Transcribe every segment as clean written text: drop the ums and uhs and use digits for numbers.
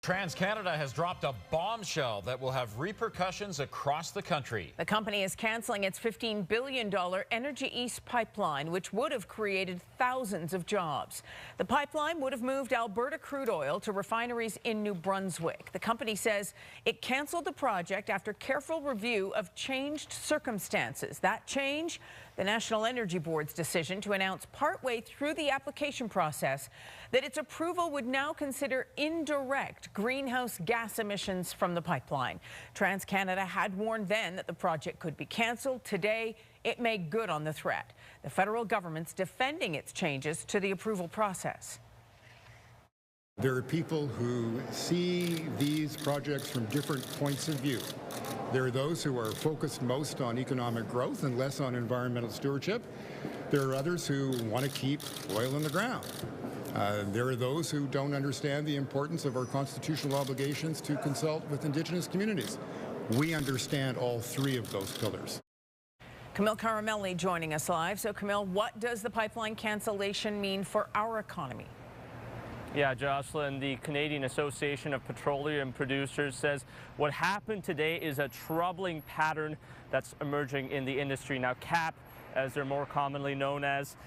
TransCanada has dropped a bombshell that will have repercussions across the country. The company is canceling its $15 billion Energy East pipeline, which would have created thousands of jobs. The pipeline would have moved Alberta crude oil to refineries in New Brunswick. The company says it canceled the project after careful review of changed circumstances. That change? The National Energy Board's decision to announce partway through the application process that its approval would now consider indirect greenhouse gas emissions from the pipeline. TransCanada had warned then that the project could be canceled. Today, it made good on the threat. The federal government's defending its changes to the approval process. There are people who see these projects from different points of view. There are those who are focused most on economic growth and less on environmental stewardship. There are others who want to keep oil in the ground. There are those who don't understand the importance of our constitutional obligations to consult with Indigenous communities. We understand all three of those pillars. Kamil Karamali joining us live. So, Kamil, what does the pipeline cancellation mean for our economy? Yeah, Jocelyn, the Canadian Association of Petroleum Producers says what happened today is a troubling pattern that's emerging in the industry. Now, CAP, as they're more commonly known as,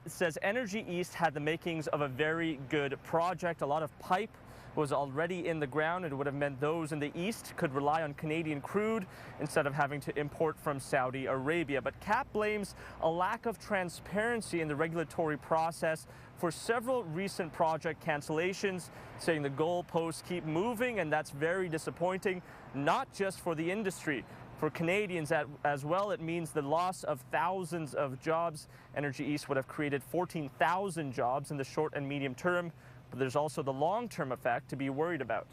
says Energy East had the makings of a very good project. A lot of pipe was already in the ground. It would have meant those in the east could rely on Canadian crude instead of having to import from Saudi Arabia. But CAP blames a lack of transparency in the regulatory process for several recent project cancellations, saying the goalposts keep moving, and that's very disappointing, not just for the industry. For Canadians as well, it means the loss of thousands of jobs. Energy East would have created 14,000 jobs in the short and medium term, but there's also the long-term effect to be worried about.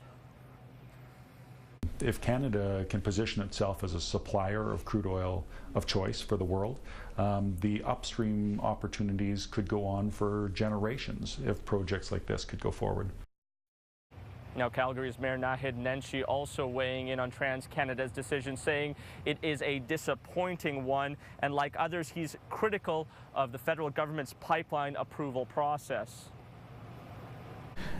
If Canada can position itself as a supplier of crude oil of choice for the world, the upstream opportunities could go on for generations if projects like this could go forward. Now, Calgary's Mayor Naheed Nenshi also weighing in on TransCanada's decision, saying it is a disappointing one, and like others, he's critical of the federal government's pipeline approval process.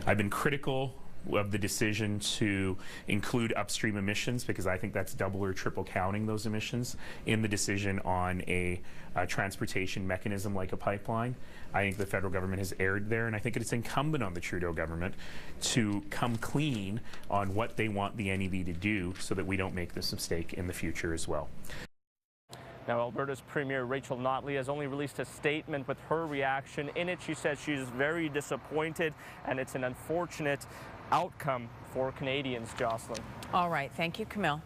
I've been critical of the decision to include upstream emissions because I think that's double or triple counting those emissions in the decision on a transportation mechanism like a pipeline. I think the federal government has erred there, and I think it's incumbent on the Trudeau government to come clean on what they want the NEB to do so that we don't make this mistake in the future as well. Now, Alberta's Premier Rachel Notley has only released a statement with her reaction. In it, she says she's very disappointed, and it's an unfortunate outcome for Canadians, Jocelyn. All right. Thank you, Kamil.